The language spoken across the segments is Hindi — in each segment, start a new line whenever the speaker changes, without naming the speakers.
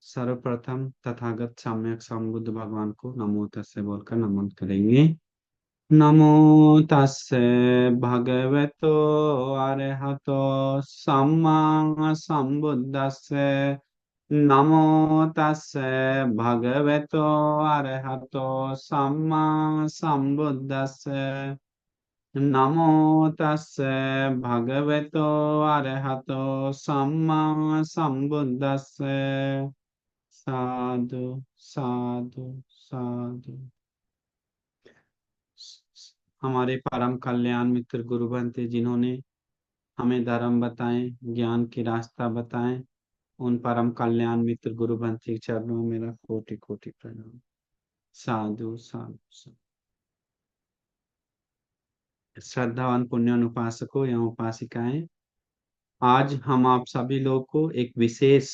सर्वप्रथम तथागत सम्यक संबुद्ध भगवान को नमो तस्से बोलकर नमन करेंगे। नमो तस्से भगवतो अरहतो सम्मा संबुद्दस्से। नमो तस्से भगवतो अरहतो सम्मा संबुद्दस्से। नमो तस्से भगवतो अरहतो सम्मा संबुद्दस्से। साधु साधु साधु। हमारे परम कल्याण मित्र गुरु बनते जिन्होंने हमें धर्म बताएं, ज्ञान की रास्ता बताएं, उन परम कल्याण मित्र गुरु बनते के चरणों में मेरा कोटि कोटि प्रणाम। साधु साधु साधु। श्रद्धावान पुण्यवान उपासकों एवं उपासिकाएं, आज हम आप सभी लोग को एक विशेष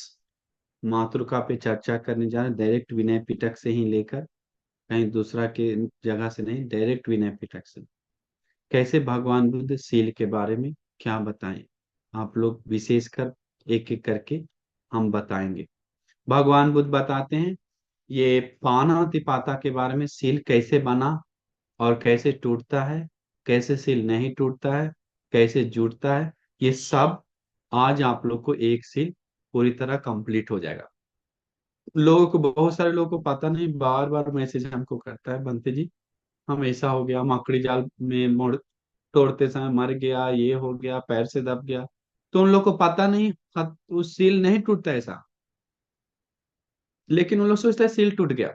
मातृका पे चर्चा करने जा रहे हैं, डायरेक्ट विनय पिटक से ही लेकर, कहीं दूसरा के जगह से नहीं, डायरेक्ट विनय पिटक से। कैसे भगवान बुद्ध सील के बारे में क्या बताएं, आप लोग विशेषकर एक एक करके हम बताएंगे। भगवान बुद्ध बताते हैं ये पानातिपाता के बारे में, सील कैसे बना और कैसे टूटता है, कैसे सील नहीं टूटता है, कैसे जुड़ता है, ये सब आज आप लोग को एक सील पूरी तरह कंप्लीट हो जाएगा। लोगों को, बहुत सारे लोगों को पता नहीं, बार बार मैसेज हमको करता है, बनते जी हम ऐसा हो गया, मकड़ी जाल में मोड़ तोड़ते समय मर गया, ये हो गया, पैर से दब गया। तो उन लोग को पता नहीं, उस सील नहीं टूटता ऐसा, लेकिन उन लोग सोचते हैं सील टूट गया।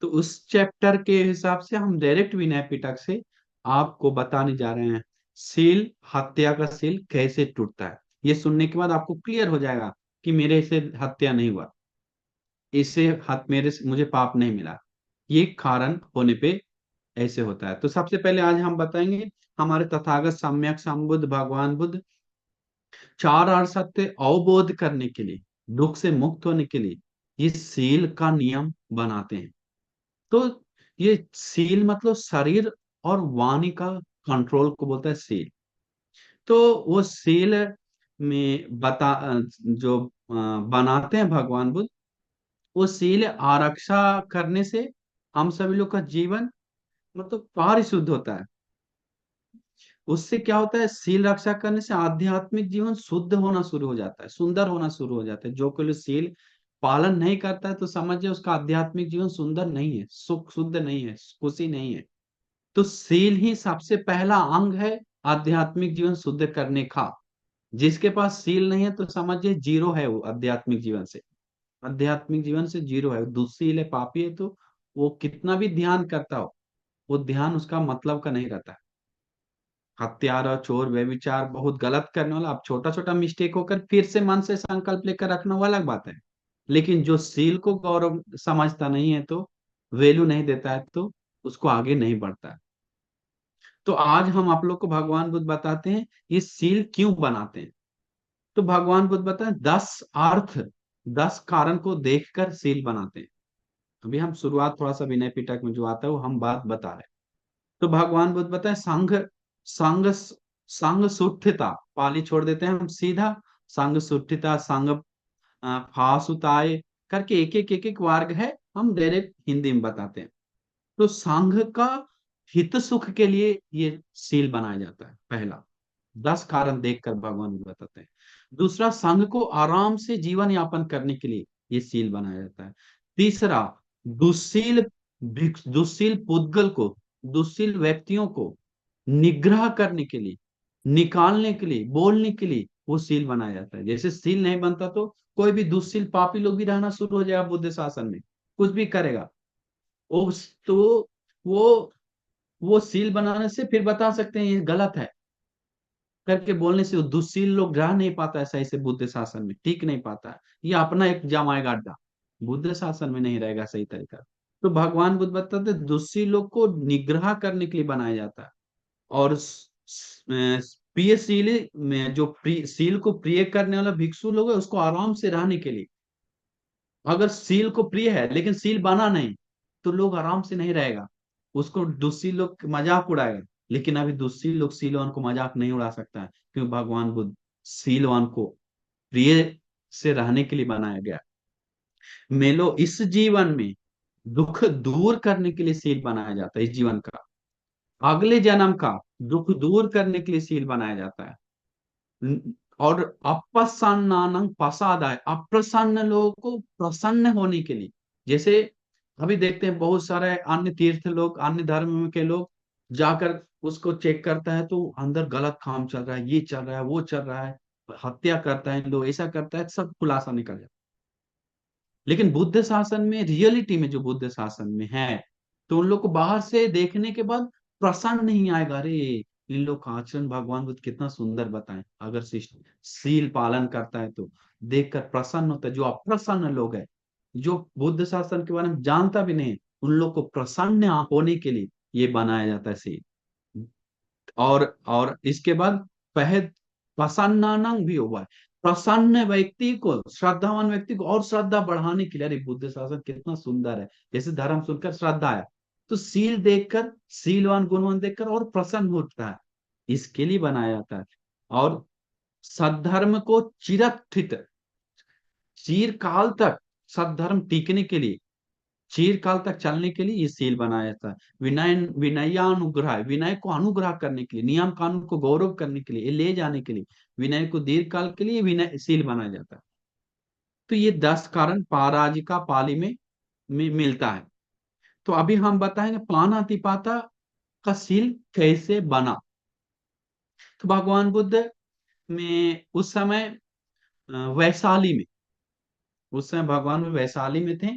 तो उस चैप्टर के हिसाब से हम डायरेक्ट विनय पिटक से आपको बताने जा रहे हैं सील, हत्या का सील कैसे टूटता है। ये सुनने के बाद आपको क्लियर हो जाएगा कि मेरे से हत्या नहीं हुआ, इससे मेरे से मुझे पाप नहीं मिला, ये कारण होने पे ऐसे होता है। तो सबसे पहले आज हम बताएंगे हमारे तथागत सम्यक संबुद्ध भगवान बुद्ध चार आर सत्य अवबोध करने के लिए, दुख से मुक्त होने के लिए ये सील का नियम बनाते हैं। तो ये सील मतलब शरीर और वाणी का कंट्रोल को बोलता है सील। तो वो सील में जो बनाते हैं भगवान बुद्ध, वो सील आरक्षा करने से हम सभी लोग का जीवन मतलब पारिशुद्ध होता है। उससे क्या होता है, सील रक्षा करने से आध्यात्मिक जीवन शुद्ध होना शुरू हो जाता है, सुंदर होना शुरू हो जाता है। जो कोई सील पालन नहीं करता है तो समझिए उसका आध्यात्मिक जीवन सुंदर नहीं है, सुख शुद्ध नहीं है, खुशी नहीं है। तो सील ही सबसे पहला अंग है आध्यात्मिक जीवन शुद्ध करने का। जिसके पास सील नहीं है तो समझिए जीरो है वो आध्यात्मिक जीवन से, आध्यात्मिक जीवन से जीरो है, दुस्सील है, पापी है। तो वो कितना भी ध्यान करता हो, वो ध्यान उसका मतलब का नहीं रहता है। हत्यारा, चोर, व्यभिचार, बहुत गलत करने वाला, अब छोटा छोटा मिस्टेक होकर फिर से मन से संकल्प लेकर रखना वो अलग बात है। लेकिन जो सील को गौरव समझता नहीं है, तो वैल्यू नहीं देता है, तो उसको आगे नहीं बढ़ता है। तो आज हम आप लोग को भगवान बुद्ध बताते हैं ये सील क्यों बनाते हैं। तो भगवान बुद्ध बताते हैं 10 अर्थ, 10 कारण को देखकर सील बनाते हैं। अभी हम शुरुआत थोड़ा सा विनय पिटक में जो आता है वो हम बात बता रहे हैं। तो भगवान बुद्ध बताए संघ, संघ संघ सुठिता, पाली छोड़ देते हैं हम सीधा, संघ सुठिता, संघ फासुताए करके एक एक वर्ग है, हम डायरेक्ट हिंदी में बताते हैं। तो संघ का हित सुख के लिए ये सील बनाया जाता है, पहला। 10 कारण देखकर भगवान बुद्ध बताते हैं। दूसरा, संघ को आराम से जीवन यापन करने के लिए ये सील बनाया जाता है। तीसरा, दुशील दुशील पुद्गल को, दुशील व्यक्तियों को निग्रह करने के लिए, निकालने के लिए, बोलने के लिए वो सील बनाया जाता है। जैसे सील नहीं बनता तो कोई भी दुशील पापी लोग भी रहना शुरू हो जाएगा बुद्ध शासन में, कुछ भी करेगा। उस तो वो वो सील बनाने से फिर बता सकते हैं ये गलत है करके बोलने से वो दुशील लोग रह नहीं पाता है सही से, बुद्ध शासन में टिक नहीं पाता है, ये अपना एक जमाएगा अड्डा, बुद्ध शासन में नहीं रहेगा सही तरीका। तो भगवान बुद्ध बताते हैं दुष्सी लोग को निग्रह करने के लिए बनाया जाता है। और प्रियशील में जो सील को प्रिय करने वाला भिक्षु लोग है उसको आराम से रहने के लिए। अगर सील को प्रिय है लेकिन सील बना नहीं, तो लोग आराम से नहीं रहेगा, उसको दुष्सी लोग मजाक उड़ाएगा। लेकिन अभी दुष्सी लोग सीलों को मजाक नहीं उड़ा सकता है, क्योंकि भगवान बुद्ध सीलवान को प्रिय से रहने के लिए बनाया गया। मेलो इस जीवन में दुख दूर करने के लिए सील बनाया जाता है, इस जीवन का। अगले जन्म का दुख दूर करने के लिए सील बनाया जाता है। और अप्रसन्नानंग प्रसादाय, अप्रसन्न लोगों को प्रसन्न होने के लिए। जैसे अभी देखते हैं बहुत सारे अन्य तीर्थ लोग, अन्य धर्म के लोग जाकर उसको चेक करता है तो अंदर गलत काम चल रहा है, ये चल रहा है, वो चल रहा है, हत्या करता है लोग, ऐसा करता है, सब खुलासा निकल जाता है। लेकिन बुद्ध शासन में, रियलिटी में जो बुद्ध शासन में है, तो उन लोग को बाहर से देखने के बाद प्रसन्न नहीं आएगा, अरे इन लोग का आचरण भगवान बुद्ध कितना सुंदर बताएं, अगर सील पालन करता है तो देखकर प्रसन्न होता है। जो अप्रसन्न लोग है, जो बुद्ध शासन के बारे में जानता भी नहीं, उन लोग को प्रसन्न होने के लिए ये बनाया जाता है सील। और इसके बाद पहले प्रसन्नानंग भी हुआ है। प्रसन्न व्यक्ति को, श्रद्धावान व्यक्ति को और श्रद्धा बढ़ाने के लिए, अरे बुद्ध शासन कितना सुंदर है, जैसे धर्म सुनकर श्रद्धा आया, तो सील देखकर, सीलवान गुणवान देखकर और प्रसन्न होता है, इसके लिए बनाया जाता है। और सद्धर्म को चिरस्थित, चिरकाल तक सद्धर्म टीकने के लिए, चिरकाल तक चलने के लिए ये सील बनाया जाता है। विनय, विनयानुग्रह, विनय को अनुग्रह करने के लिए, नियम कानून को गौरव करने के लिए, ये ले जाने के लिए, विनय को दीर्घ काल के लिए विनय सील बनाया जाता है। तो ये 10 कारण पराजिका पाली में मिलता है। तो अभी हम बताएंगे पानातिपाता का सील कैसे बना। तो भगवान बुद्ध में उस समय वैशाली में, उस समय भगवान में वैशाली में थे।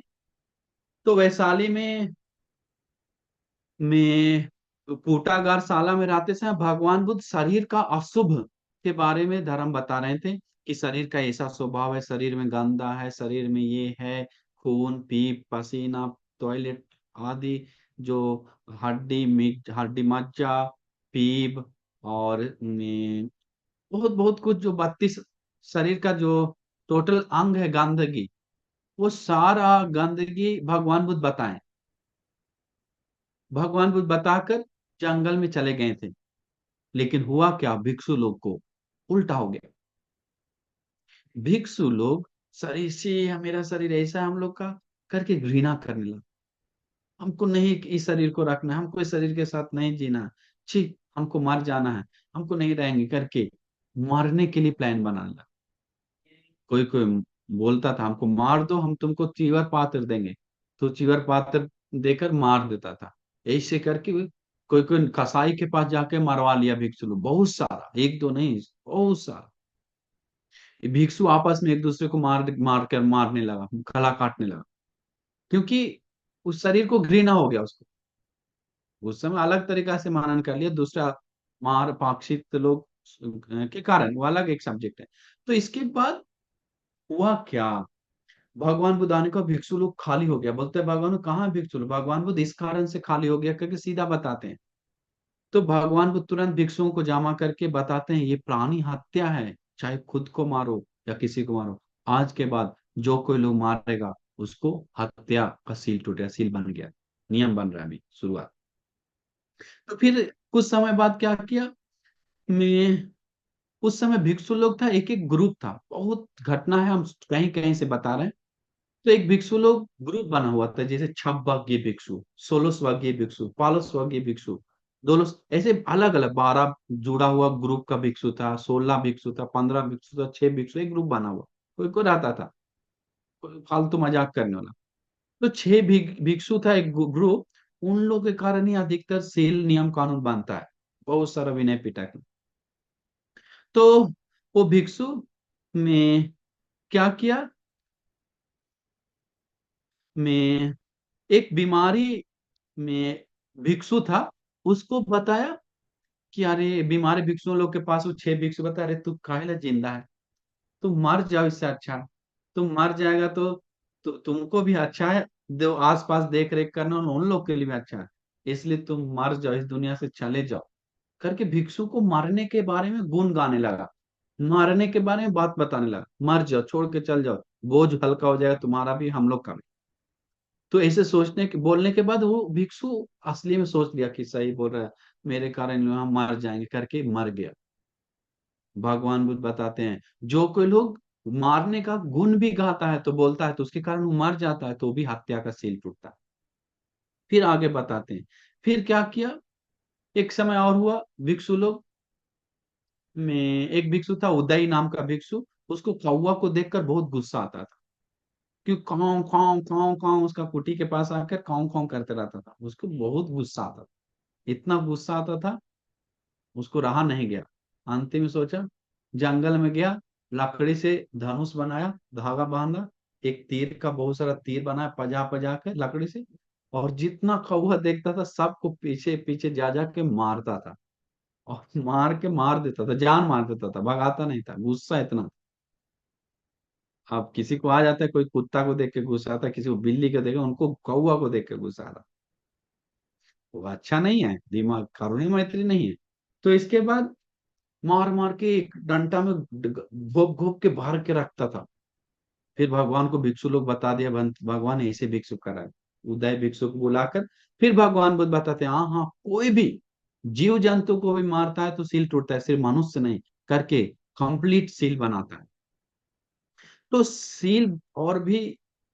तो वैशाली में पूटागार शाला में रहते समय भगवान बुद्ध शरीर का अशुभ के बारे में धर्म बता रहे थे, कि शरीर का ऐसा स्वभाव है, शरीर में गंदा है, शरीर में ये है, खून पीप पसीना टॉयलेट आदि, जो हड्डी मज्जा पीप, और बहुत बहुत कुछ, जो 32 शरीर का जो टोटल अंग है गंदगी, वो सारा गंदगी भगवान बुद्ध बताएं। भगवान बुद्ध बताकर जंगल में चले गए थे। लेकिन हुआ क्या, भिक्षु लोग को उल्टा हो गया। भिक्षु लोग शरीर से, मेरा शरीर ऐसा है हम लोग का, करके घृणा करने लगा। हमको नहीं इस शरीर को रखना है, हमको इस शरीर के साथ नहीं जीना है, छी, हमको मर जाना है, हमको नहीं रहेंगे करके मरने के लिए प्लान बनाने लगा। कोई कोई बोलता था हमको मार दो, हम तुमको चीवर पात्र देंगे, तो चीवर पात्र देकर मार देता था। ऐसे करके कोई कोई कसाई के पास जाके मरवा लिया भिक्षु लोग, बहुत सारा, एक दो नहीं, बहुत सारा। ये भिक्षु आपस में एक दूसरे को मार कर मारने लगा, गला काटने लगा, क्योंकि उस शरीर को घृणा हो गया उसको। उस समय अलग तरीका से मानन कर लिया, दूसरा मार पाक्षित लोग के कारण, वो अलग एक सब्जेक्ट है। तो इसके बाद हुआ क्या, भगवान बुद्ध आने का, भिक्षु लोग खाली हो गया। बोलते हैं भगवान कहाँ है भिक्षु लोग, भगवान बुद्ध इस कारण से खाली हो गया करके सीधा बताते हैं। तो भगवान बुद्ध तुरंत भिक्षुओं को जमा करके बताते हैं, ये प्राणी हत्या है, चाहे खुद को मारो या किसी को मारो, आज के बाद जो कोई लोग मारेगा उसको हत्या का सील टूटेगा, सील बन गया, नियम बन रहा है अभी शुरुआत। तो फिर कुछ समय बाद क्या किया, मैं उस समय भिक्षु लोग था, एक एक ग्रुप था, बहुत घटना है, हम कहीं कहीं से बता रहे हैं। तो एक भिक्षु लोग ग्रुप बना हुआ था, जैसे छब्बकीय भिक्षु, 16 भिक्षु, 15 भिक्षु, दोनों ऐसे अलग अलग 12 जुड़ा हुआ ग्रुप का भिक्षु था, 16 भिक्षु था, 15 भिक्षु था, 6 भिक्षु, एक ग्रुप बना हुआ, कोई कोई रहता था, कोई फालतू मजाक करने वाला। तो 6 भिक्षु था एक ग्रुप। उन लोगों के कारण ही अधिकतर सील नियम कानून बनता है, बहुत सारा विनय पिटक। तो वो भिक्षु में क्या किया, में एक बीमारी में भिक्षु था, उसको बताया कि अरे बीमारी भिक्षुओं लोग के पास, वो 6 भिक्षु बता, अरे तू काहे जिंदा है, तुम मर जाओ, इससे अच्छा तुम मर जाएगा तो तुमको भी अच्छा है, दो आसपास देख रेख करना उन लोग के लिए भी अच्छा है, इसलिए तुम मर जाओ, इस दुनिया से चले जाओ करके भिक्षु को मरने के बारे में गुण गाने लगा, मरने के बारे में बात बताने लगा, मर जाओ, छोड़ के चल जाओ, बोझ हल्का हो जाएगा तुम्हारा भी, हम लोग का भी। तो ऐसे सोचने के बोलने के बाद वो भिक्षु असली में सोच लिया कि सही बोल रहा है, मेरे कारण हम मर जाएंगे करके मर गया। भगवान बुद्ध बताते हैं जो कोई लोग मारने का गुण भी गाता है तो बोलता है तो उसके कारण वो मर जाता है तो भी हत्या का सील टूटता है। फिर आगे बताते हैं फिर क्या किया। एक समय और हुआ, भिक्षु लोग में एक भिक्षु था उदय नाम का भिक्षु, उसको कौवा को देखकर बहुत गुस्सा आता था। क्यों काव काव काव काव उसका कुटी के पास आकर काव काव करते रहता था, उसको बहुत गुस्सा आता था। इतना गुस्सा आता था उसको रहा नहीं गया। अंतिम में सोचा, जंगल में गया, लकड़ी से धनुष बनाया, धागा बांधा, एक तीर का बहुत सारा तीर बनाया पजा पजा के लकड़ी से, और जितना कौवा देखता था सबको पीछे पीछे जा जा के मारता था। और मार के मार देता था, जान मार देता था, भगाता नहीं था, गुस्सा इतना। अब किसी को आ जाता है, कोई कुत्ता को देख के गुस्सा आता है, किसी को बिल्ली को देखे, उनको कौवा को देख के गुस्सा आता है। वो अच्छा नहीं है, दिमाग करुणे मैत्री नहीं है। तो इसके बाद मार मार के एक डंडा में घोप घोप के भर के रखता था। फिर भगवान को भिक्षु लोग बता दिया, भगवान ऐसे भिक्षु करा है। उदय भिक्षु को बुलाकर फिर भगवान बुद्ध बताते हैं हाँ हाँ, कोई भी जीव जंतु को भी मारता है तो सील टूटता है, सिर्फ मनुष्य नहीं, करके कंप्लीट सील बनाता है। तो सील और भी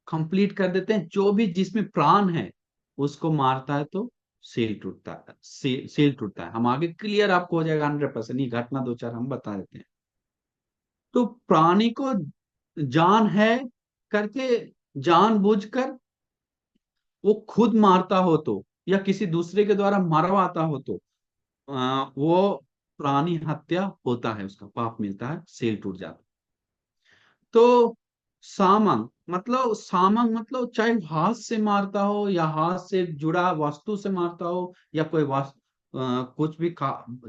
कंप्लीट कर देते हैं, जो भी जिसमें प्राण है उसको मारता है तो सील टूटता है, सील टूटता है। हम आगे क्लियर आपको हो जाएगा 100%, ये घटना दो चार हम बता देते हैं। तो प्राणी को जान है करके जानबूझकर वो खुद मारता हो तो, या किसी दूसरे के द्वारा मरवाता हो तो वो प्राणी हत्या होता है, उसका पाप मिलता है, सील टूट जाता है। तो सामंग मतलब चाहे हाथ से मारता हो या हाथ से जुड़ा वस्तु से मारता हो, या कोई कुछ भी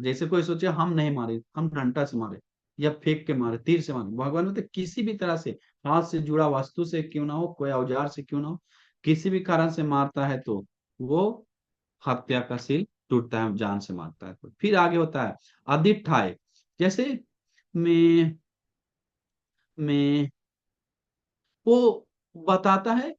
जैसे कोई सोचे हम नहीं मारे, हम डंडा से मारे या फेंक के मारे, तीर से मारे, भगवान बोलते किसी भी तरह से, हाथ से जुड़ा वस्तु से क्यों ना हो, कोई औजार से क्यों ना हो, किसी भी कारण से मारता है तो वो हत्या का सील टूटता है, जान से मारता है तो। फिर आगे होता है अधिष्ठाय। जैसे मैं मैं वो बताता है,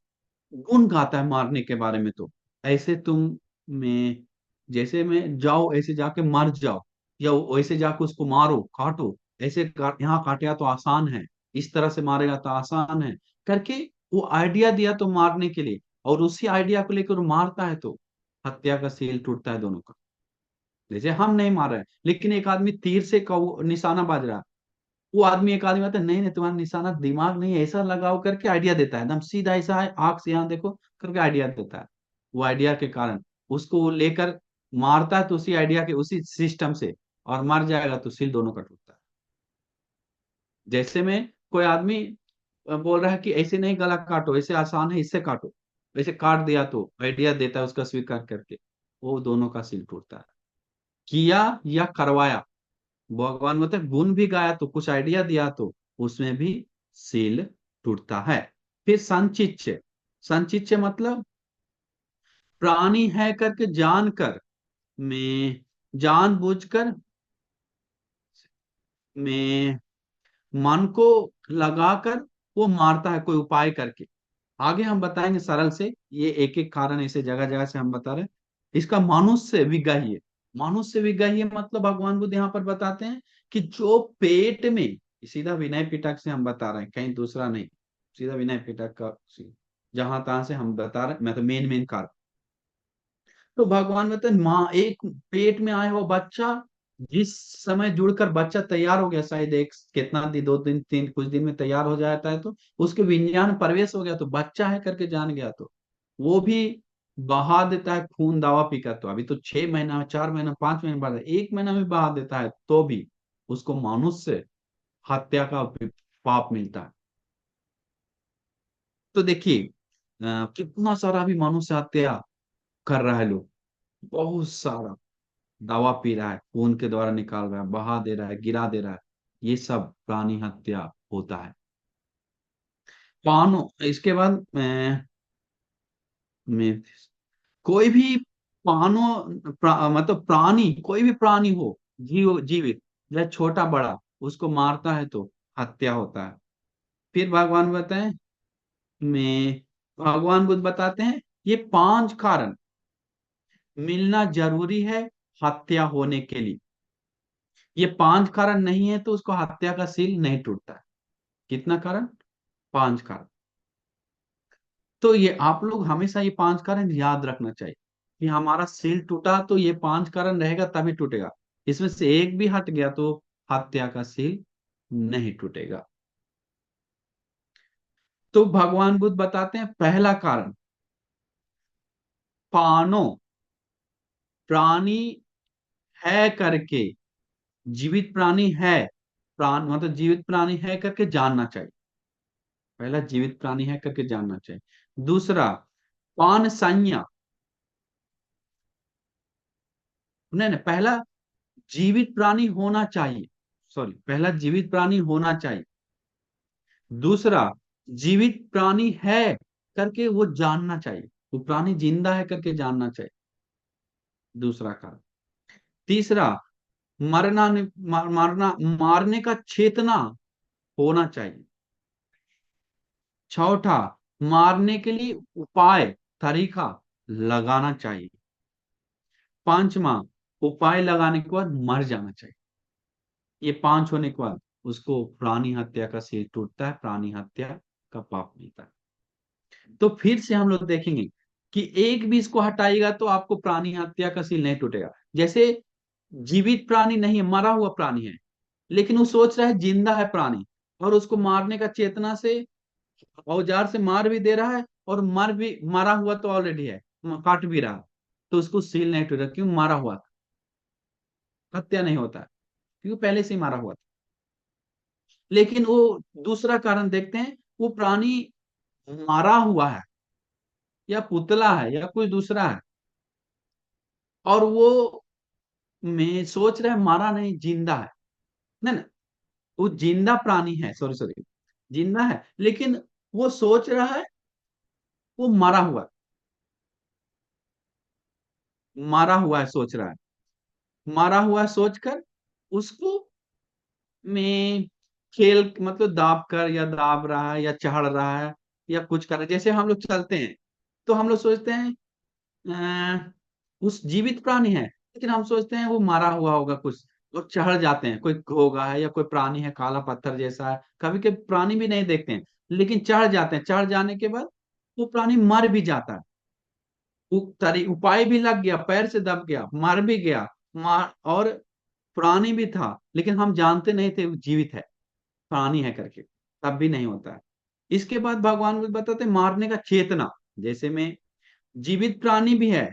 गुण गाता है मारने के बारे में। तो ऐसे तुम में जैसे में जाओ, ऐसे जाके मर जाओ, या वैसे जाके उसको मारो काटो, ऐसे यहाँ काटेगा तो आसान है, इस तरह से मारेगा तो आसान है, करके वो आइडिया दिया तो मारने के लिए, और उसी आइडिया को लेकर वो मारता है तो हत्या का सील टूटता है दोनों का। जैसे हम नहीं मार रहे हैं, लेकिन एक आदमी तीर से निशाना बाज रहा है, वो आदमी एक आदमी आता है, नहीं नहीं तुम्हारा निशाना दिमाग नहीं है, ऐसा लगाओ करके आइडिया देता है, एकदम सीधा ऐसा है, आंख से यहाँ देखो करके आइडिया देता है। वो आइडिया के कारण उसको वो लेकर मारता है तो उसी आइडिया के उसी सिस्टम से, और मर जाएगा तो सिल दोनों का टूटता है। जैसे में कोई आदमी बोल रहा है कि ऐसे नहीं गला काटो, ऐसे आसान है, इससे काटो, वैसे काट दिया तो आइडिया देता है उसका स्वीकार करके, वो दोनों का सिल टूटता है। किया या करवाया, भगवान बोलते हैं गुण भी गाया तो कुछ आइडिया दिया तो उसमें भी सील टूटता है। फिर संचिच्य। संचिच्य मतलब प्राणी है करके जानकर में, जानबूझकर में मन को लगाकर वो मारता है कोई उपाय करके। आगे हम बताएंगे सरल से, ये एक एक कारण ऐसे जगह जगह से हम बता रहे हैं। इसका मनुष्य विगाह्य। मनुष्य विगाह्य मतलब भगवान बुद्ध यहाँ पर बताते हैं कि जो पेट में, सीधा विनय पिटक से हम बता रहे हैं, कहीं दूसरा नहीं, सीधा विनय पिटक का जहां तहां से हम बता रहे हैं, मैं तो मेन मेन कारण। तो भगवान बताते हैं माँ, एक पेट में आया हुआ बच्चा जिस समय जुड़कर बच्चा तैयार हो गया, शायद एक कितना दिन, 2 दिन, तीन कुछ दिन में तैयार हो जाता है, तो उसके विज्ञान प्रवेश हो गया तो बच्चा है करके जान गया तो वो भी बहा देता है खून दावा पीकर। तो अभी तो 6 महीना, 4 महीना, 5 महीने बाद, 1 महीना में बहा देता है तो भी उसको मनुष्य हत्या का पाप मिलता है। तो देखिए कितना सारा भी मनुष्य हत्या कर रहा है लोग, बहुत सारा दवा पी रहा है, खून के द्वारा निकाल रहा है, बहा दे रहा है, गिरा दे रहा है, ये सब प्राणी हत्या होता है। पानो इसके बाद में कोई भी मतलब प्राणी, कोई भी प्राणी हो, जीवित या छोटा बड़ा, उसको मारता है तो हत्या होता है। फिर भगवान बताएं में भगवान बुद्ध बताते हैं ये 5 कारण मिलना जरूरी है हत्या होने के लिए। ये 5 कारण नहीं है तो उसको हत्या का सील नहीं टूटता है। कितना कारण? 5 कारण। तो ये आप लोग हमेशा ये 5 कारण याद रखना चाहिए कि हमारा सील टूटा तो ये 5 कारण रहेगा तभी टूटेगा। इसमें से एक भी हट गया तो हत्या का सील नहीं टूटेगा। तो भगवान बुद्ध बताते हैं पहला कारण, पानो, प्राणी है करके, जीवित प्राणी है, प्राण मतलब जीवित प्राणी है करके जानना चाहिए। पहला, जीवित प्राणी है करके जानना चाहिए। दूसरा, पान संज्ञा, नहीं नहीं, पहला जीवित प्राणी होना चाहिए, सॉरी, पहला जीवित प्राणी होना चाहिए। दूसरा, जीवित प्राणी है करके वो जानना चाहिए, वो प्राणी जिंदा है करके जानना चाहिए, दूसरा कारण। तीसरा, मरना मारना मारने का चेतना होना चाहिए। चौथा, मारने के लिए उपाय, तरीका लगाना चाहिए। पांचवा, उपाय लगाने के बाद मर जाना चाहिए। ये 5 होने के बाद उसको प्राणी हत्या का सील टूटता है, प्राणी हत्या का पाप मिलता है। तो फिर से हम लोग देखेंगे कि एक भी इसको हटाएगा तो आपको प्राणी हत्या का सील नहीं टूटेगा। जैसे जीवित प्राणी नहीं है, मरा हुआ प्राणी है, लेकिन वो सोच रहा है जिंदा है प्राणी, और उसको मारने का चेतना से औजार से मार भी दे रहा है, और मर भी, मरा हुआ तो ऑलरेडी है, काट भी रहा, तो उसको सील नहीं टूटा, क्यों? मारा हुआ था, हत्या नहीं होता है, क्योंकि पहले से ही मारा हुआ था। लेकिन वो दूसरा कारण देखते हैं, वो प्राणी मारा हुआ है या पुतला है या कोई दूसरा है, और वो मैं सोच रहा है मारा नहीं, जिंदा है। नहीं ना, वो जिंदा प्राणी है, सॉरी सॉरी, जिंदा है, लेकिन वो सोच रहा है वो मरा हुआ है, मारा हुआ है सोच रहा है, मारा हुआ है सोचकर उसको में खेल मतलब दाब कर, या दाब रहा है या चढ़ रहा है या कुछ कर रहा है। जैसे हम लोग चलते हैं तो हम लोग सोचते हैं उस जीवित प्राणी है, लेकिन हम सोचते हैं वो मारा हुआ होगा कुछ, और चढ़ जाते हैं, कोई घोगा है या कोई प्राणी है काला पत्थर जैसा है, कभी कभी प्राणी भी नहीं देखते हैं, लेकिन चढ़ जाते हैं। चढ़ जाने के बाद वो प्राणी मर भी जाता है, उपाय भी लग गया, पैर से दब गया, मर भी गया, मार, और प्राणी भी था, लेकिन हम जानते नहीं थे वो जीवित है, प्राणी है करके, तब भी नहीं होता है। इसके बाद भगवान बुद्ध बताते हैं मारने का चेतना, जैसे में जीवित प्राणी भी है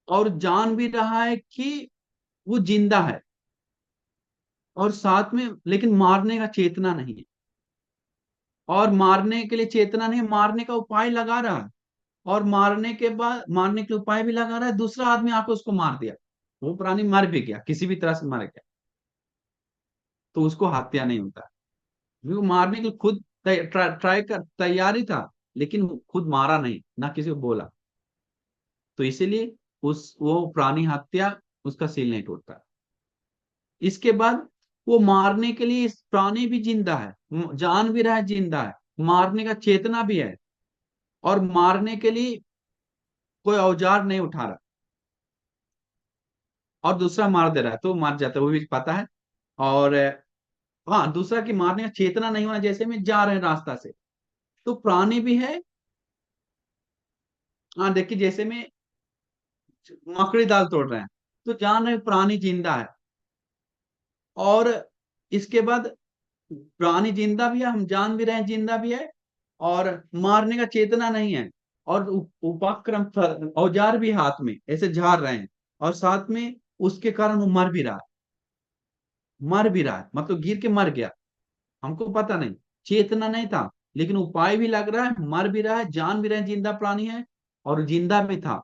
और जान भी रहा है कि वो जिंदा है, और साथ में लेकिन मारने का चेतना नहीं है, और मारने के लिए चेतना नहीं, मारने का उपाय लगा रहा है, और मारने के बाद मारने के उपाय भी लगा रहा है, दूसरा आदमी आके उसको मार दिया, वो प्राणी मर भी गया, किसी भी तरह से मर गया, तो उसको हत्या नहीं होता। वो मारने के लिए खुद ट्राई कर तैयारी था, लेकिन खुद मारा नहीं, ना किसी को बोला, तो इसीलिए उस वो प्राणी हत्या, उसका सील नहीं टूटता। इसके बाद वो मारने के लिए, इस प्राणी भी जिंदा है, जान भी रहा है, जिंदा है, मारने का चेतना भी है, और मारने के लिए कोई औजार नहीं उठा रहा, और दूसरा मार दे रहा है तो मार जाता है, वो भी पता है। और हाँ, दूसरा की मारने का चेतना नहीं होना, जैसे में जा रहे हैं रास्ता से, तो प्राणी भी है। हाँ देखिए, जैसे में मकड़ी दाल तोड़ रहे हैं, तो जान रहे हैं प्राणी जिंदा है, और इसके बाद प्राणी जिंदा भी है, हम जान भी रहे हैं जिंदा भी है, और मारने का चेतना नहीं है, और उपक्रम औजार भी हाथ में ऐसे झाड़ रहे हैं, और साथ में उसके कारण वो मर भी रहा है, मर भी रहा है मतलब गिर के मर गया, हमको पता नहीं, चेतना नहीं था, लेकिन उपाय भी लग रहा है, मर भी रहा है, जान भी रहे हैं जिंदा प्राणी है, और जिंदा भी था,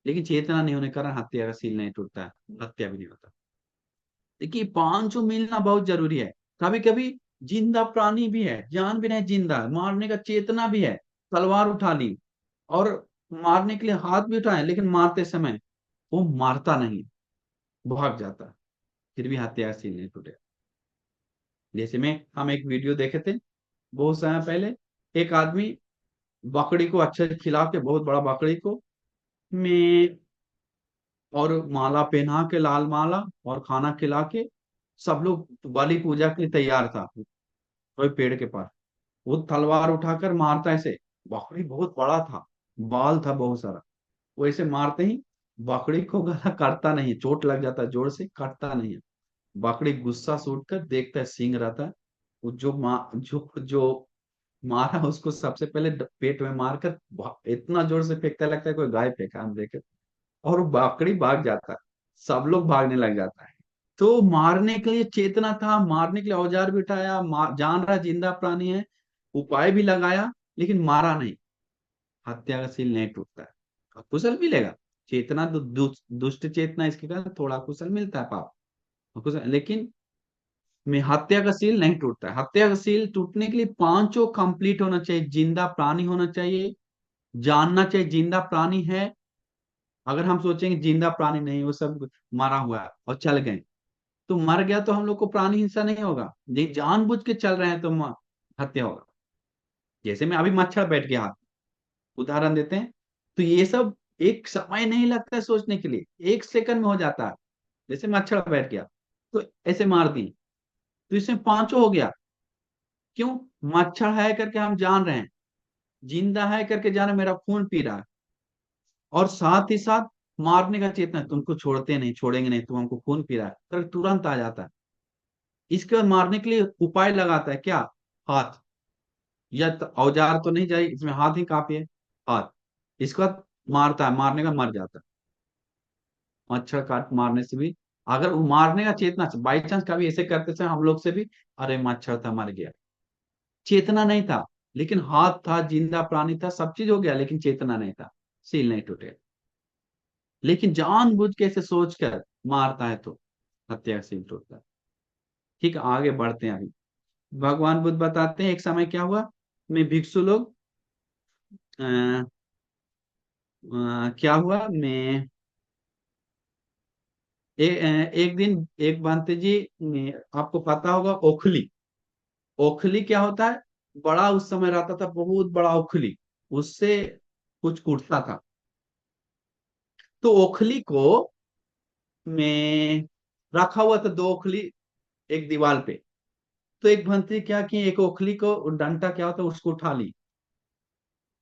लेकिन चेतना नहीं होने के कारण हत्या का सील नहीं टूटता है, हत्या भी नहीं होता। देखिए, पांचों मिलना बहुत जरूरी है। कभी कभी जिंदा प्राणी भी है, जान भी नहीं, जिंदा है, मारने का चेतना भी है, तलवार उठा ली और मारने के लिए हाथ भी उठाए, लेकिन मारते समय वो मारता नहीं, भाग जाता है, फिर भी हत्या का सील नहीं टूटे। जैसे में हम एक वीडियो देखे थे बहुत समय पहले, एक आदमी बकरी को अच्छे से खिला के, बहुत बड़ा बकरी को में, और माला पहना के, लाल माला, और खाना खिला के, सब लोग बलि पूजा के लिए तैयार था, कोई पेड़ के पास, वो तलवार उठाकर मारता ऐसे। बकरी बहुत बड़ा था, बाल था बहुत सारा। वो ऐसे मारते ही बकरी को गला काटता नहीं है, चोट लग जाता है जोर से, काटता नहीं है। बकरी गुस्सा से उठकर देखता है, सींग रहता है। वो जो जो मारा उसको सबसे पहले पेट में मारकर इतना जोर से फेंकता है, लगता है कोई गाय फेंका हम देखे। और वो बकरी भाग जाता है, सब लोग भागने लग जाता है। तो मारने के लिए चेतना था, मारने के लिए औजार भी उठाया, जान रहा जिंदा प्राणी है, उपाय भी लगाया, लेकिन मारा नहीं। हत्या का सील नहीं टूटता है। और कुशल मिलेगा, चेतना दुष्ट चेतना, इसके कारण थोड़ा कुशल मिलता है, पाप कुशल, लेकिन में हत्या का सील नहीं टूटता है। हत्या का सील टूटने के लिए पांचों कंप्लीट होना चाहिए। जिंदा प्राणी होना चाहिए, जानना चाहिए जिंदा प्राणी है। अगर हम सोचेंगे जिंदा प्राणी नहीं, वो सब मरा हुआ है और चल गए, तो मर गया तो हम लोग को प्राणी हिंसा नहीं होगा। ये जानबूझ के चल रहे हैं तो हत्या होगा। जैसे मैं अभी मच्छर बैठ गया हाथ, उदाहरण देते हैं। तो ये सब एक समय नहीं लगता है सोचने के लिए, एक सेकंड में हो जाता है। जैसे मच्छर बैठ गया तो ऐसे मार दी, तो इसमें पांचों हो गया। क्यों? मच्छर है करके हम जान रहे हैं, जिंदा है करके जान रहे हैं, मेरा खून पी रहा है, और साथ ही साथ मारने का चेतना है, तुमको छोड़ते नहीं, छोड़ेंगे नहीं, तुम हमको खून पी रहा है, तो तुरंत आ जाता है। इसके बाद मारने के लिए उपाय लगाता है क्या? हाथ, या तो औजार तो नहीं जाए, इसमें हाथ ही काफी है, हाथ। इसके बाद मारता है, मारने का मर जाता है। मच्छर काट मारने से भी, अगर वो मारने का चेतना बाई चांस कभी ऐसे करते थे हम लोग से भी, अरे मच्छर था मर गया, चेतना नहीं था, लेकिन हाथ था, जिंदा प्राणी था, सब चीज हो गया, लेकिन चेतना नहीं था, सील नहीं टूटे। लेकिन जानबूझ के ऐसे सोच कर मारता है तो हत्या का सील टूटता है। ठीक है, आगे बढ़ते हैं अभी। भगवान बुद्ध बताते हैं एक समय क्या हुआ, मैं भिक्षु लोग क्या हुआ, मैं एक दिन एक बांते जी आपको पता होगा ओखली। ओखली क्या होता है? बड़ा उस समय रहता था, बहुत बड़ा ओखली, उससे कुछ उठता था। तो ओखली को में रखा हुआ था, दो ओखली एक दीवार पे। तो एक भंत्री क्या कि एक ओखली को डंटा क्या होता है उसको उठा ली,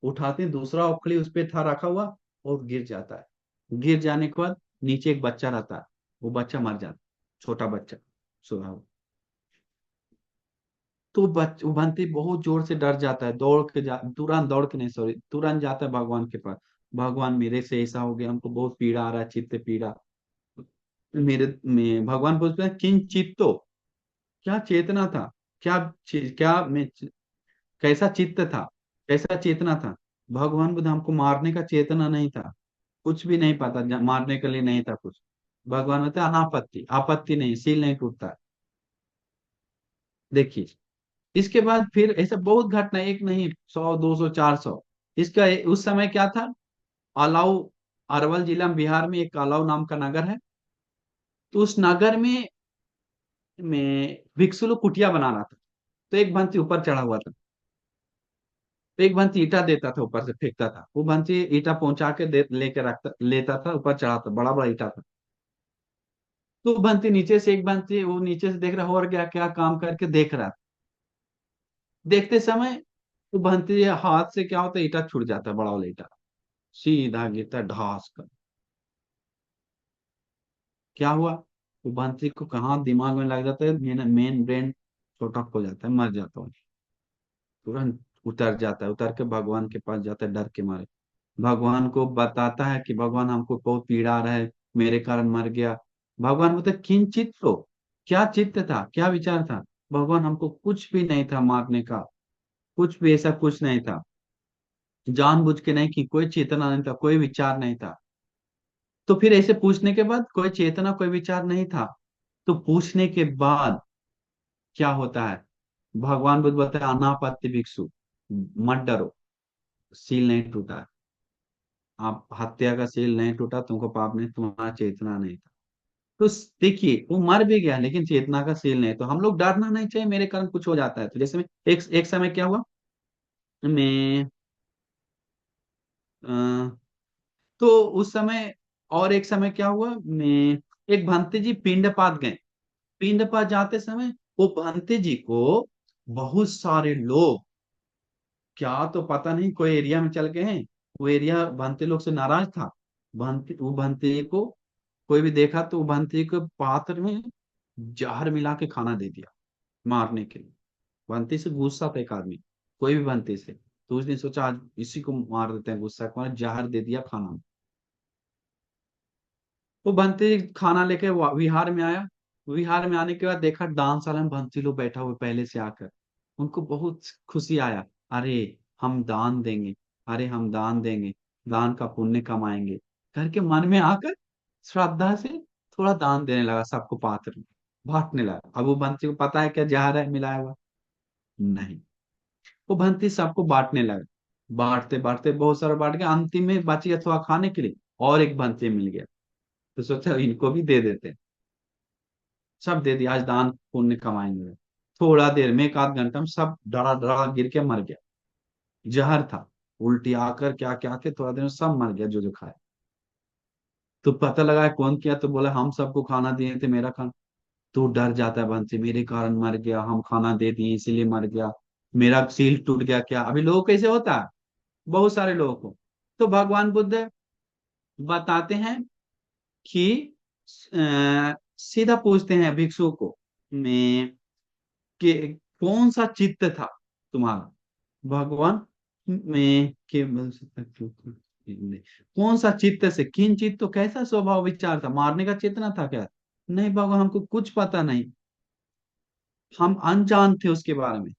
उठाते ही दूसरा ओखली उस पे था रखा हुआ, और गिर जाता है। गिर जाने के बाद नीचे एक बच्चा रहता है, वो बच्चा मर जाता, छोटा बच्चा सुबह। तो वो बंटी बहुत जोर से डर जाता है, दौड़ के तुरंत दौड़ के नहीं, सॉरी, तुरंत जाता है भगवान के पास। भगवान मेरे से ऐसा हो गया, हमको बहुत पीड़ा आ रहा है, चित्त पीड़ा मेरे में। भगवान पूछते हैं किन चित्तो, क्या चेतना था, क्या चीज, क्या मैं कैसा चित्त था, कैसा चेतना था? भगवान बुद्ध, हमको मारने का चेतना नहीं था, कुछ भी नहीं पता, मारने के लिए नहीं था कुछ। भगवान बताते अनापत्ति, आपत्ति नहीं, सील नहीं टूटता। देखिए, इसके बाद फिर ऐसा बहुत घटना, एक नहीं, 100, 200, 400। इसका उस समय क्या था, अलाऊ, अरवल जिला में बिहार में एक अलाऊ नाम का नगर है। तो उस नगर में भिक्षु लोग कुटिया बना रहा था। तो एक भंती ऊपर चढ़ा हुआ था, तो एक भंती ईटा देता था, ऊपर से फेंकता था, वो भंती ईटा पहुंचा के लेके रखता, लेता था, ऊपर चढ़ा था, बड़ा बड़ा ईटा था। तो भंती नीचे से, एक भंती वो नीचे से देख रहा हो, और क्या क्या काम करके देख रहा था। देखते समय वो भंती हाथ से क्या होता है, ईटा छूट जाता है, बड़ा वाला ईटा सीधा गिरता है ढास कर। क्या हुआ, वो बंसी को कहाँ दिमाग में लग जाता है, मेन मेन ब्रेन छोटा हो जाता है, मर जाता है। तुरंत उतर जाता है, उतर के भगवान के पास जाता है डर के मारे। भगवान को बताता है कि भगवान हमको बहुत पीड़ा आ रहा है, मेरे कारण मर गया। भगवान बोलते किन चित्तो, क्या चित्त था, क्या विचार था? भगवान, हमको कुछ भी नहीं था मारने का, कुछ भी ऐसा कुछ नहीं था, जानबूझ के नहीं कि, कोई चेतना नहीं था, कोई विचार नहीं था। तो फिर ऐसे पूछने के बाद कोई चेतना कोई विचार नहीं था, तो पूछने के बाद क्या होता है? भगवान बुद्ध बताए अनापत्ति भिक्षु, मत डरो, सील नहीं टूटा है। आप हत्या का सील नहीं टूटा, तुमको पाप नहीं, तुम्हारा चेतना नहीं था। तो देखिए, वो मर भी गया लेकिन चेतना का सील नहीं। तो हम लोग डरना नहीं चाहिए, मेरे कारण कुछ हो जाता है तो। जैसे में एक समय क्या हुआ, मैं अ, तो उस समय, और एक समय क्या हुआ, मैं एक भंते जी पिंडपात गए। पिंड पर जाते समय वो भंते जी को बहुत सारे लोग, क्या तो पता नहीं, कोई एरिया में चल गए हैं, वो एरिया भंते लोग से नाराज था। भंते जी को कोई भी देखा तो वो भंते जी को पात्र में जहर मिला के खाना दे दिया मारने के लिए। बंती से गुस्सा था एक आदमी, कोई भी बंती से, तो उसने सोचा आज इसी को मार देते हैं, गुस्सा को जहर दे दिया खाना में। वो बंती खाना लेके विहार में आया। विहार में आने के बाद देखा दानशाला में बंती लोग बैठा हुए पहले से आकर। उनको बहुत खुशी आया, अरे हम दान देंगे, अरे हम दान देंगे, दान का पुण्य कमाएंगे करके मन में आकर श्रद्धा से थोड़ा दान देने लगा, सबको पात्र में बांटने लगा। अब वो बंती को पता है क्या जहर है मिलाया हुआ, नहीं। वो भंती सबको बांटने लगा, बांटते बांटते बहुत सारा बांट गया, अंतिम में बच गया थोड़ा खाने के लिए, और एक भंती मिल गया, तो सोचा इनको भी दे देते हैं। सब दे दिया, आज दान पुण्य कमाएंगे। थोड़ा देर में, एक आध घंटा में सब डरा डरा गिर के मर गया, जहर था। उल्टी आकर क्या क्या थे, थोड़ा देर में सब मर गया जो जो खाए। तो पता लगा कौन किया, तो बोला हम सबको खाना दिए थे, मेरा खाना। तो डर जाता है बंसी, मेरे कारण मर गया, हम खाना दे दिए इसीलिए मर गया, मेरा सील टूट गया क्या। अभी लोगों को कैसे होता है, बहुत सारे लोगों को। तो भगवान बुद्ध बताते हैं कि सीधा पूछते हैं भिक्षु को, मैं कि कौन सा चित्त था तुम्हारा, भगवान में केवल कौन सा चित्त से, किन चित्त, तो कैसा स्वभाव विचार था, मारने का चेतना था क्या। नहीं भगवान, हमको कुछ पता नहीं, हम अनजान थे उसके बारे में,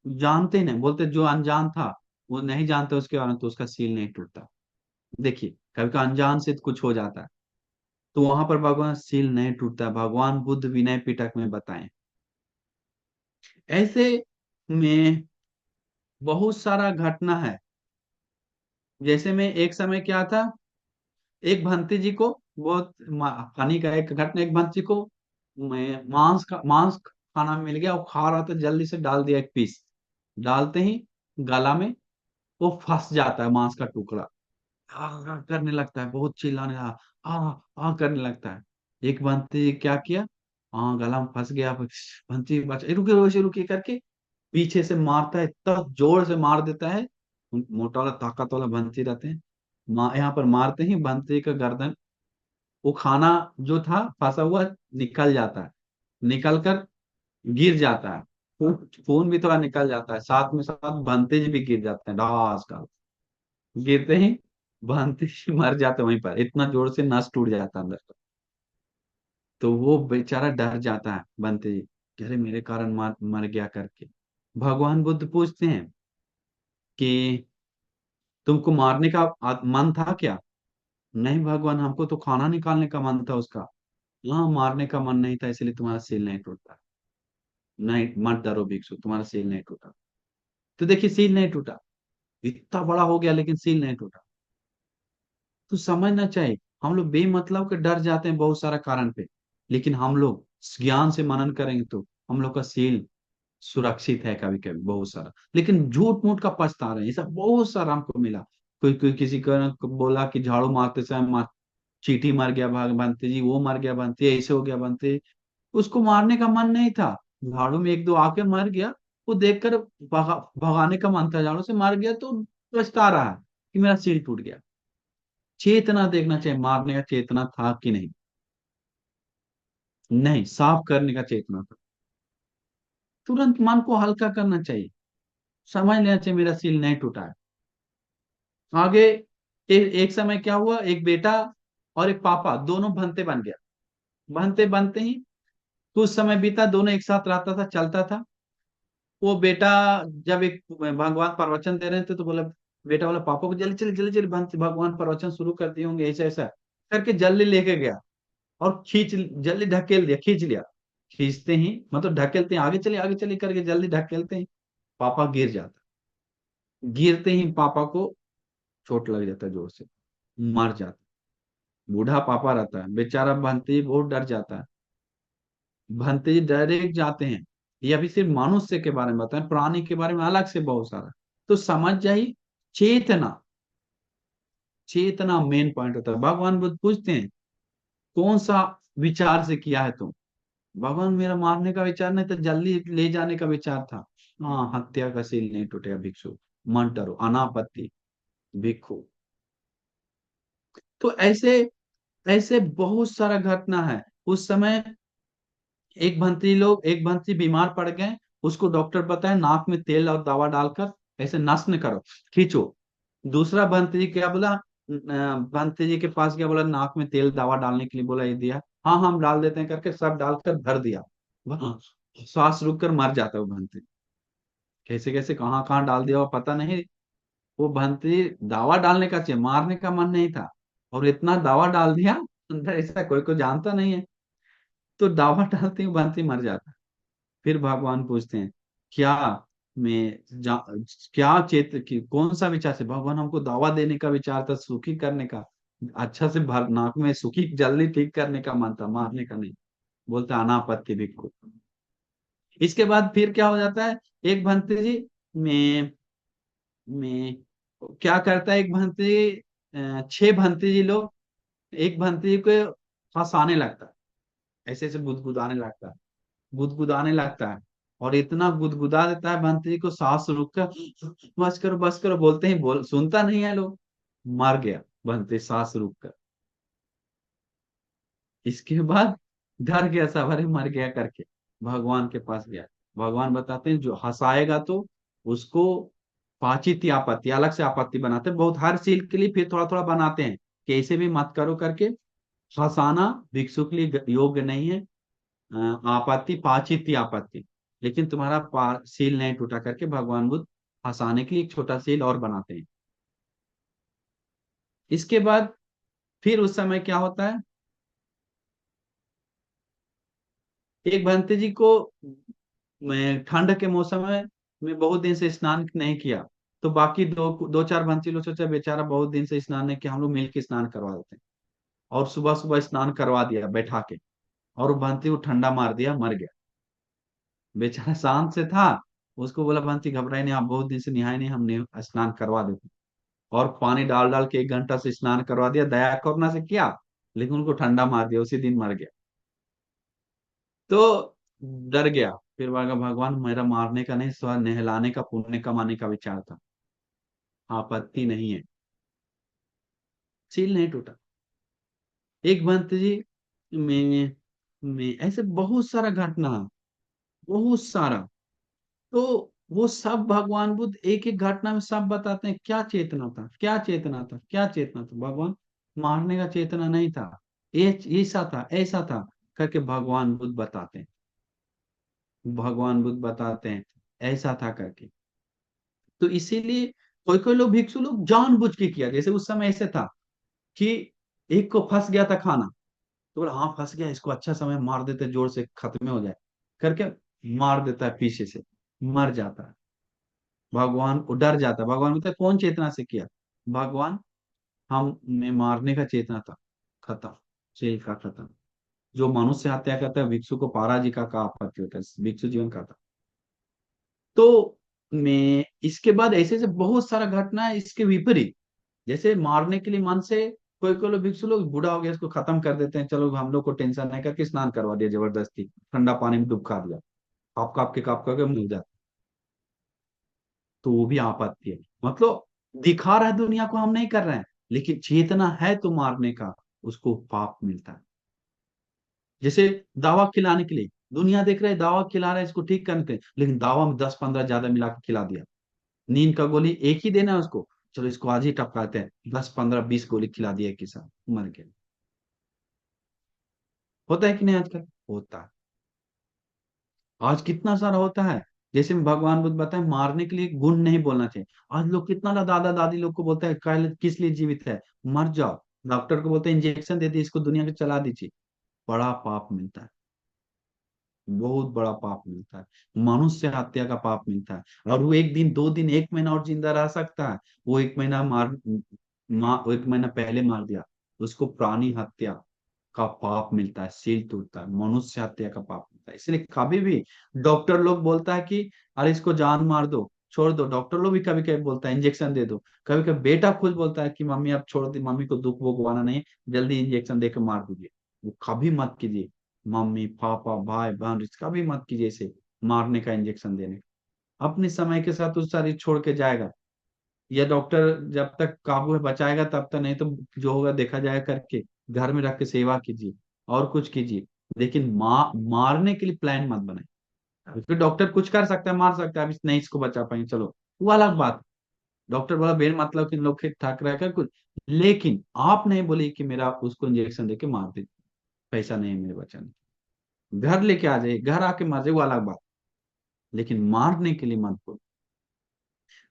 जानते नहीं। बोलते जो अनजान था वो नहीं जानते उसके बारे में, तो उसका सील नहीं टूटता। देखिए कभी कभी अनजान से कुछ हो जाता है, तो वहां पर भगवान सील नहीं टूटता, भगवान बुद्ध विनय पिटक में बताएं। ऐसे में बहुत सारा घटना है। जैसे में एक समय क्या था, एक भंते जी को बहुत फनी का एक घटना, एक भंते जी को मांस खाना मिल गया, वो खा रहा था, जल्दी से डाल दिया एक पीस, डालते ही गला में वो फंस जाता है मांस का टुकड़ा, करने लगता है, बहुत चिल्लाने लगा, करने लगता है। एक बंती क्या किया, गला में फंस गया, बंती बचा, रुके रुके करके पीछे से मारता है, इतना जोर से मार देता है। मोटा वाला ताकत वाला बंती रहते हैं, यहाँ पर मारते ही बंती का गर्दन, वो खाना जो था फंसा हुआ निकल जाता है, निकल कर गिर जाता है, खून भी थोड़ा निकल जाता है, साथ में साथ बंतेज भी गिर जाते हैं, ढास का गिरते ही भांति मर जाते वहीं पर, इतना जोर से नस टूट जाता अंदर का। तो वो बेचारा डर जाता है बनते ही कि अरे मेरे कारण मर गया करके। भगवान बुद्ध पूछते हैं कि तुमको मारने का मन था क्या। नहीं भगवान, हमको तो खाना निकालने का मन था उसका। हाँ, मारने का मन नहीं था इसलिए तुम्हारा सील नहीं टूटा। नहीं मत डरो भिक्षु, तुम्हारा सील नहीं टूटा। तो देखिए सील नहीं टूटा, इतना बड़ा हो गया लेकिन सील नहीं टूटा। तो समझना चाहिए, हम लोग बेमतलब के डर जाते हैं बहुत सारा कारण पे, लेकिन हम लोग ज्ञान से मनन करेंगे तो हम लोग का सील सुरक्षित है। कभी कभी बहुत सारा, लेकिन झूठ मूठ का पछता रहे हैं, ये सब बहुत सारा हमको मिला। कोई कोई किसी को बोला कि झाड़ू मारते समय चींटी मर गया, भाग बनते जी, वो मर गया बनते, ऐसे हो गया बनते। उसको मारने का मन नहीं था, झाड़ू में एक दो आके मर गया, वो देखकर भगाने का मन था, झाड़ू से मार गया तो पछता रहा है कि मेरा सील टूट गया। चेतना देखना चाहिए, मारने का चेतना था कि नहीं, नहीं साफ करने का चेतना था। तुरंत मन को हल्का करना चाहिए, समझ लेना चाहिए मेरा सील नहीं टूटा है। आगे एक समय क्या हुआ, एक बेटा और एक पापा दोनों भंते बन गया। भंते बनते ही कुछ समय बीता, दोनों एक साथ रहता था, चलता था। वो बेटा जब एक भगवान प्रवचन दे रहे थे तो बोला, बेटा बोला पापा को जल्दी जल्दी जल्दी जल्दी भगवान प्रवचन शुरू कर दिए होंगे, ऐसा ऐसा करके जल्दी लेके गया और जल्दी ढकेल दिया, खींच लिया। खींचते ही मतलब ढकेलते ही, आगे चले करके जल्दी ढकेलते ही पापा गिर जाता। गिरते ही पापा को चोट लग जाता है जोर से, मर जाता। बूढ़ा पापा रहता है बेचारा, भंते जी बहुत डर जाता है। भंते जी डायरेक्ट जाते हैं, ये अभी सिर्फ मनुष्य के बारे में बताएं, प्राणी के बारे में अलग से बहुत सारा। तो समझ जाइए, चेतना, चेतना मेन पॉइंट होता है। भगवान बुद्ध पूछते हैं कौन सा विचार से किया है तुम, भगवान, मेरा मारने का विचार नहीं था, जल्दी ले जाने का विचार था। हाँ, हत्या का सील नहीं टूटेगा भिक्षु, मत डरो, अनापत्ति भिक्षु। तो ऐसे ऐसे बहुत सारा घटना है। उस समय एक भंत्री बीमार पड़ गए, उसको डॉक्टर बताए नाक में तेल और दवा डालकर ऐसे नष्ट करो, खींचो। दूसरा भंत्री क्या बोला, भंत्री जी के पास गया, बोला नाक में तेल दवा डालने के लिए बोला, ये दिया, हाँ हम डाल देते हैं करके सब डालकर भर दिया। वहाँ श्वास रुक कर मर जाता है वो भंत्री। कैसे कैसे कहाँ कहाँ डाल दिया वो पता नहीं। वो भंत्री दावा डालने का चाहिए, मारने का मन नहीं था, और इतना दावा डाल दिया अंदर, ऐसा कोई को जानता नहीं है। तो दावा डालते ही भंत्री मर जाता। फिर भगवान पूछते हैं, क्या मैं क्या चेत की कौन सा विचार से, भगवान हमको दावा देने का विचार था, सुखी करने का, अच्छा से भर नाक में सुखी जल्दी ठीक करने का मन था, मारने का नहीं। बोलता अनापत्ति भिक्षु। इसके बाद फिर क्या हो जाता है, एक भंत्री जी में में क्या करता है, एक भंत्री 6 भंत्री जी लोग एक भंत्री को फंसाने लगता है, ऐसे ऐसे गुदगुदाने लगता है, गुदगुदाने लगता है, और इतना गुदगुदा देता है मंत्री को, सांस रुक कर, बस करो बोलते ही बोल सुनता नहीं है लोग, मर गया मंत्री सांस रुक कर। इसके बाद डर गया सब, अरे मर गया करके भगवान के पास गया। भगवान बताते हैं जो हंसाएगा तो उसको पाचित्य आपत्ति, अलग से आपत्ति बनाते हैं बहुत, हर सील के लिए फिर थोड़ा थोड़ा बनाते हैं कि ऐसे भी मत करो करके। हंसाना भिक्षु के लिए योग्य नहीं है, आपत्ति पाचित्य आपत्ति। लेकिन तुम्हारा सील नहीं टूटा करके भगवान बुद्ध हंसाने के लिए एक छोटा सील और बनाते हैं। इसके बाद फिर उस समय क्या होता है, एक भंते जी को, मैं ठंड के मौसम में बहुत दिन से स्नान नहीं किया, तो बाकी दो दो चार भंती लोग सोचा बेचारा बहुत दिन से स्नान नहीं किया, हम लोग मिलकर स्नान करवा देते हैं। और सुबह सुबह स्नान करवा दिया बैठा के, और वो भंती को ठंडा मार दिया, मर गया। बेचारा शांत से था, उसको बोला बंसी घबराई नहीं, आप बहुत दिन से नहाए नहीं, हमने स्नान करवा देते। और पानी डाल डाल के 1 घंटा से स्नान करवा दिया, दया करुणा से किया, लेकिन उनको ठंडा मार दिया, उसी दिन मर गया। तो डर गया, फिर बोला भगवान मेरा मारने का नहीं, सवा नहलाने का पुण्य कमाने का विचार था, आपत्ति नहीं है। सील नहीं टूटा। एक भंत जी में ऐसे बहुत सारा घटना है, बहुत सारा। तो वो सब भगवान बुद्ध एक एक घटना में सब बताते हैं क्या चेतना था, क्या चेतना था, क्या चेतना था, भगवान मारने का चेतना नहीं था, ये ऐसा था, ऐसा था करके भगवान बुद्ध बताते हैं। भगवान बुद्ध बताते हैं ऐसा था करके। तो इसीलिए कोई कोई लोग भिक्षु लोग जानबूझ के किया, जैसे उस समय ऐसे था कि एक को फंस गया था खाना, तो बोला हाँ फंस गया, इसको अच्छा समय मार देते जोर से खत्म हो जाए करके, मार देता है पीछे से, मर जाता है। भगवान को डर जाता है, भगवान बोलते हैं कौन चेतना से किया, भगवान हम में मारने का चेतना था, खत्म, शेर का खत्म। जो मनुष्य हत्या करता है भिक्षु को पराजिका का आपत्ति होता है, भिक्षु जीवन का था। तो मैं इसके बाद ऐसे से बहुत सारा घटना है इसके विपरीत, जैसे मारने के लिए मन से कोई कोई लोग भिक्षु लोग बूढ़ा हो गया इसको खत्म कर देते हैं, चलो हम लोग को टेंशन नहीं करके स्नान करवा दिया जबरदस्ती, ठंडा पानी में डुबका दिया, काप काप के मिल जाता, तो वो भी आपत्ति है। मतलब दिखा रहा है दुनिया को हम नहीं कर रहे हैं, लेकिन चेतना है तो मारने का, उसको पाप मिलता है। जैसे दावा खिलाने के लिए दुनिया देख रहा है, दावा खिला रहा है इसको ठीक करने के लिए, लेकिन दावा में 10-15 ज्यादा मिला के खिला दिया। नींद का गोली एक ही देना है उसको, चलो इसको आज ही टपकाते हैं, 10-15-20 गोली खिला दिया एक ही साथ, मर गया। होता है कि नहीं आजकल, होता है। आज कितना सारा होता है। जैसे भगवान बुद्ध बताए मारने के लिए गुण नहीं बोलना चाहिए, आज लोग कितना ना दादा दादी लोग को बोलता है किस लिए जीवित है, मर जाओ, डॉक्टर को बोलते हैं इंजेक्शन दे दी इसको दुनिया के चला दीजिए, बड़ा पाप मिलता है, बहुत बड़ा पाप मिलता है, मनुष्य हत्या का पाप मिलता है। और वो एक दिन 2 दिन 1 महीना और जिंदा रह सकता है, वो 1 महीना वो 1 महीना पहले मार दिया, उसको प्राणी हत्या का पाप मिलता है, सील टूटता है, मनुष्य हत्या का पाप मिलता है। इसलिए कभी भी डॉक्टर लोग बोलता है कि अरे इसको जान मार दो, छोड़ दो, डॉक्टर लोग भी कभी कभी बोलता है इंजेक्शन दे दो, कभी कभी बेटा खुद बोलता है कि मम्मी अब छोड़ दी, मम्मी को दुख भोगवाना नहीं, जल्दी इंजेक्शन दे के मार दीजिए, वो कभी मत कीजिए। मम्मी पापा भाई बहन इसका भी मत कीजिए इसे मारने का इंजेक्शन देने का। अपने समय के साथ उस शरीर छोड़ के जाएगा, या डॉक्टर जब तक काबू है बचाएगा तब तक, नहीं तो जो होगा देखा जाएगा करके। घर में रख के सेवा कीजिए और कुछ कीजिए, लेकिन मारने के लिए प्लान मत बनाए। क्योंकि डॉक्टर कुछ कर सकता है, मार सकता है, अभी नहीं इसको बचा पाएंगे चलो वो अलग बात। डॉक्टर बोला बेर मतलब कि लोग ठीक ठाक रह कर कुछ, लेकिन आप नहीं बोले कि मेरा उसको इंजेक्शन देके मार दे, पैसा नहीं है मेरे बचाने, घर लेके आ जाए, घर आके मार जाए वो अलग बात, लेकिन मारने के लिए मत बोलो।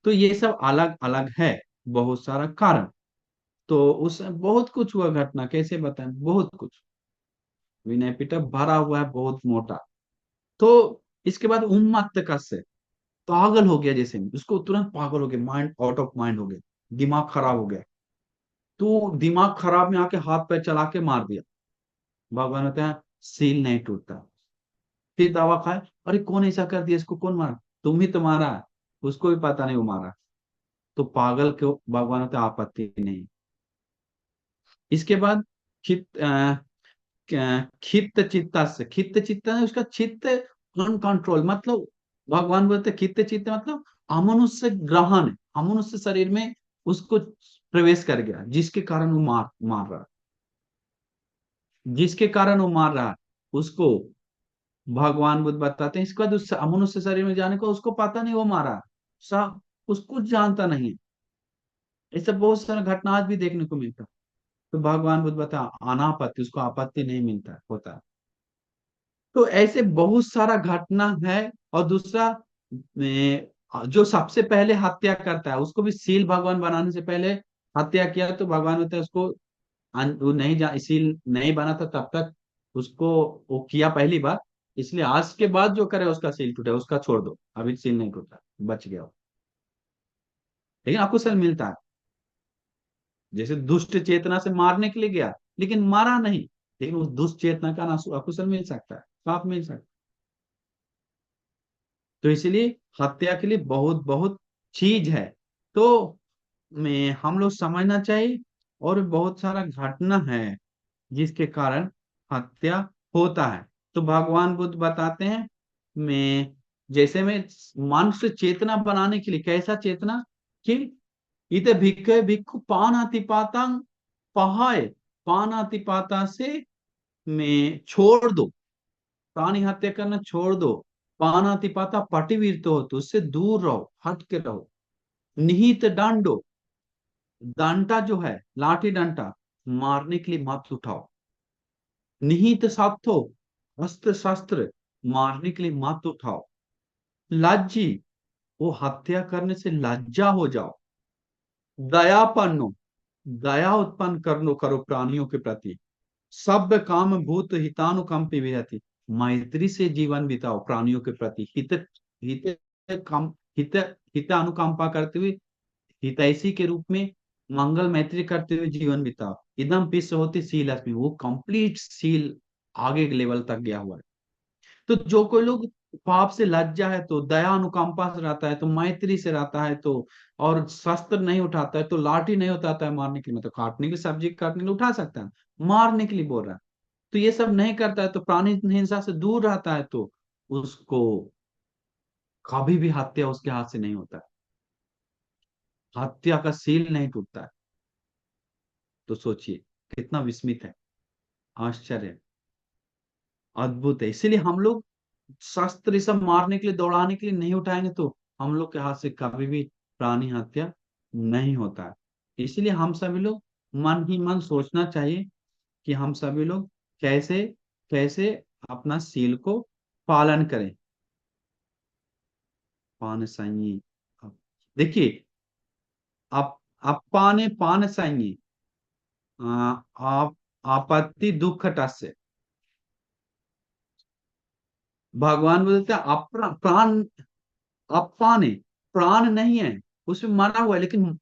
तो ये सब अलग अलग है, बहुत सारा कारण। तो उस बहुत कुछ हुआ घटना, कैसे बताएं, बहुत कुछ। विनय पिटक भरा हुआ है बहुत मोटा। तो इसके बाद उन्मत्त से पागल हो गया, जैसे उसको तुरंत पागल हो गया, माइंड आउट ऑफ माइंड हो गया, दिमाग खराब हो गया। तो दिमाग खराब में आके हाथ पैर चला के मार दिया। भगवान होते हैं सील नहीं टूटता। फिर दवा खाए, अरे कौन ऐसा कर दिया, इसको कौन मारा, तुम ही तो मारा, उसको भी पता नहीं वो मारा। तो पागल को भगवान होते आपत्ति नहीं। इसके बाद खित खित्त चित्ता से, खित्त चित्ता है उसका चित्त अनकंट्रोल, मतलब भगवान बोलते खित्त चित्त मतलब अमनुष्य ग्रहण, अमनुष्य शरीर में उसको प्रवेश कर गया, जिसके कारण वो मार मार रहा, जिसके कारण वो मार रहा उसको भगवान बुद्ध बताते हैं। इसके बाद उस मनुष्य शरीर में जाने को उसको पता नहीं वो मारा, सा उसको जानता नहीं। ऐसा बहुत सारा घटना आज भी देखने को मिलता। तो भगवान बुद्ध बता अनापत्ति, उसको आपत्ति नहीं मिलता होता। तो ऐसे बहुत सारा घटना है। और दूसरा जो सबसे पहले हत्या करता है उसको भी सील भगवान बनाने से पहले हत्या किया, तो भगवान होता है उसको वो नहीं जा सील नहीं बना था तब तक उसको वो किया पहली बार, इसलिए आज के बाद जो करे उसका सील टूटे, उसका छोड़ दो, अभी सील नहीं टूटा, बच गया वो। लेकिन आपको सील मिलता है। जैसे दुष्ट चेतना से मारने के लिए गया लेकिन मारा नहीं, लेकिन उस दुष्ट चेतना का ना अकुशल मिल सकता है, पाप मिल सकता है। तो इसलिए हत्या के लिए बहुत बहुत चीज है। तो में हम लोग समझना चाहिए। और बहुत सारा घटना है जिसके कारण हत्या होता है। तो भगवान बुद्ध बताते हैं मैं, जैसे मैं मनुष्य चेतना बनाने के लिए, कैसा चेतना कि इत भिक्ख भिक्खु पानातिपाता पहाय, पानातिपाता से मैं छोड़ दो, प्राणी हत्या करना छोड़ दो। पानातिपाता पटिवीर तो हो, तो उससे दूर रहो, हट के रहो। निहित डांडो, डंडा जो है लाठी डंडा मारने के लिए मत उठाओ। निहित साथो, अस्त्र शस्त्र मारने के लिए मत उठाओ। लज्जी, वो हत्या करने से लज्जा हो जाओ। दयापन्नो, दया उत्पन्न करो प्राणियों के प्रति। सभ्य काम भूत हितानुकंपी विरति, मैत्री से जीवन बिताओ प्राणियों के प्रति, हित हित कम हित हित अनुकंपा करते हुए, हितैषी के रूप में मंगल मैत्री करते हुए जीवन बिताओ। एकदम विश्व होती सील में वो कंप्लीट सील आगे के लेवल तक गया हुआ है। तो जो कोई लोग पाप से लज्जा है तो दया अनुकंपा से रहता है, तो मैत्री से रहता है, तो और शस्त्र नहीं उठाता है, तो लाठी नहीं उठाता है मारने के लिए, मतलब काटने की सब्जी काटने के लिए उठा सकता है, मारने के लिए बोल रहा है। तो ये सब नहीं करता है, तो प्राणी हिंसा से दूर रहता है, तो उसको कभी भी हत्या उसके हाथ से नहीं होता है, हत्या का सील नहीं टूटता है। तो सोचिए कितना विस्मित है, आश्चर्य है, अद्भुत है। इसीलिए हम लोग शस्त्र ये सब मारने के लिए दौड़ाने के लिए नहीं उठाएंगे, तो हम लोग के हाथ से कभी भी प्राणी हत्या नहीं होता है। इसीलिए हम सभी लोग मन ही मन सोचना चाहिए कि हम सभी लोग कैसे कैसे अपना सील को पालन करें। पान संयी, देखिए आप पाने पान संयी, आप आपत्ति दुख से, भगवान बोलते हैं प्राण, अपाने, प्राण नहीं है उसमें मरा हुआ है, लेकिन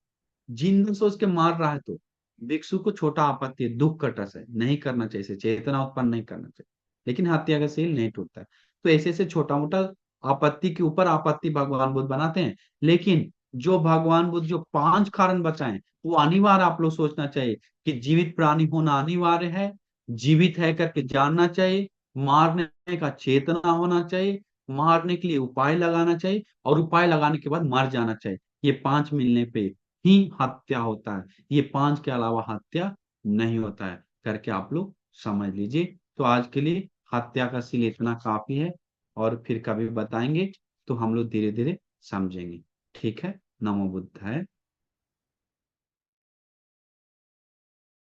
जिंदा सोच के मार रहा है, तो भिक्षु को छोटा आपत्ति है, दुख कटस है, नहीं करना चाहिए इसे, चेतना उत्पन्न नहीं करना चाहिए। लेकिन हत्या का सील नहीं टूटता है। तो ऐसे ऐसे छोटा मोटा आपत्ति के ऊपर आपत्ति भगवान बुद्ध बनाते हैं। लेकिन जो भगवान बुद्ध जो पांच कारण बचाए वो अनिवार्य आप लोग सोचना चाहिए कि जीवित प्राणी होना अनिवार्य है, जीवित है करके जानना चाहिए, मारने का चेतना होना चाहिए, मारने के लिए उपाय लगाना चाहिए, और उपाय लगाने के बाद मर जाना चाहिए। ये पांच मिलने पे ही हत्या होता है, ये पांच के अलावा हत्या नहीं होता है, करके आप लोग समझ लीजिए। तो आज के लिए हत्या का सील इतना काफी है, और फिर कभी बताएंगे तो हम लोग धीरे धीरे समझेंगे। ठीक है। नमो बुद्धाय।